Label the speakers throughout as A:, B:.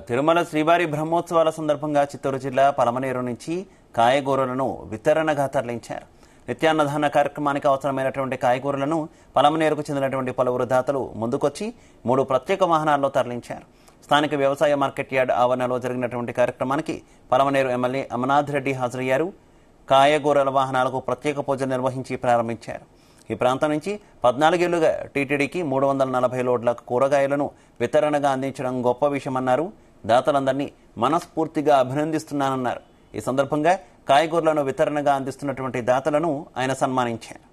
A: తిరుమల శ్రీవారి బ్రహ్మోత్సవాల సందర్భంగా చిత్తూరు జిల్లా పలమనేరు నుంచి కాయగూరలను వితరణగా తరలించారు. నిత్యాన్నదాన కార్యక్రమానికి అవసరమైనటువంటి కాయగూరలను పలమనేరుకు చెందినటువంటి పలువురు దాతలు ముందుకొచ్చి 3 ప్రత్యేక వాహనాల్లో తరలించారు. స్థానిక వ్యవసాయ మార్కెట్ యార్డ్ ఆవరణలో జరిగినటువంటి కార్యక్రమానికి పలమనేరు ఎమ్మెల్యే అమర్నాథ్ రెడ్డి హాజరయ్యారు. కాయగూరల వాహనాలకు ప్రత్యేక పూజలు నిర్వహించి ప్రారంభించారు. ఈ ప్రాంతం నుంచి 14 ఏళ్లుగా టీటీడీకి 340 లోడ్ల కూరగాయలను వితరణగా అందించడం గొప్ప విషయమన్నారు. దాతలందరినీ మనస్ఫూర్తిగా అభినందిస్తున్నానన్నారు. ఈ సందర్భంగా కాయగూరలను వితరణగా అందిస్తున్నటువంటి దాతలను ఆయన సన్మానించారు.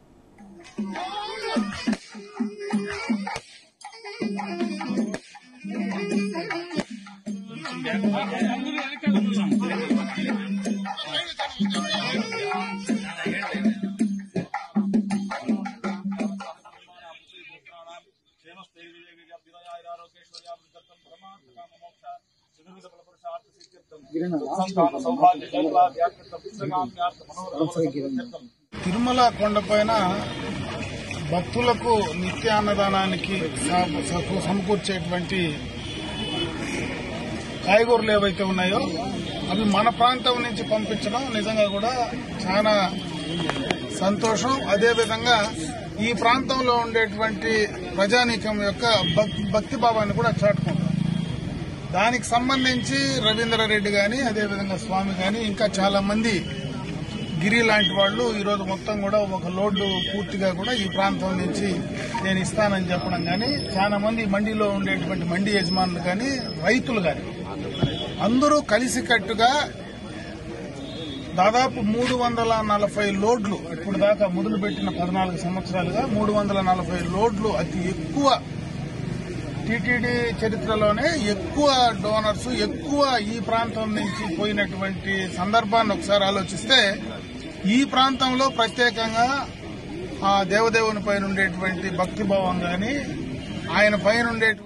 B: తిరుమల కొండపైన భక్తులకు నిత్యాన్నదానానికి సమకూర్చేటువంటి కాయగూరలు ఏవైతే ఉన్నాయో అవి మన ప్రాంతం నుంచి పంపించడం నిజంగా కూడా చాలా సంతోషం. అదేవిధంగా ఈ ప్రాంతంలో ఉండేటువంటి ప్రజానీకం యొక్క భక్తి భావాన్ని కూడా చాటుకుంటాం. దానికి సంబంధించి రవీంద్రారెడ్డి గాని, అదేవిధంగా స్వామి గాని, ఇంకా చాలా మంది గిరి లాంటి వాళ్ళు ఈరోజు మొత్తం కూడా ఒక లోడ్ పూర్తిగా కూడా ఈ ప్రాంతం నుంచి నేను ఇస్తానని చెప్పడం గాని, చాలా మంది మండీలో ఉండేటువంటి మండీ యజమానులు గాని, రైతులు గాని అందరూ కలిసికట్టుగా దాదాపు 340 లోడ్లు ఇప్పుడు దాకా మొదలుపెట్టిన 14 సంవత్సరాలుగా 340 లోడ్లు అతి ఎక్కువ టీటీడీ చరిత్రలోనే ఎక్కువ డోనర్స్ ఎక్కువ ఈ ప్రాంతం నుంచి పోయినటువంటి సందర్భాన్ని ఒకసారి ఆలోచిస్తే ఈ ప్రాంతంలో ప్రత్యేకంగా ఆ దేవదేవుని పైన ఉండేటువంటి భక్తిభావం గాని, ఆయన పైన ఉండే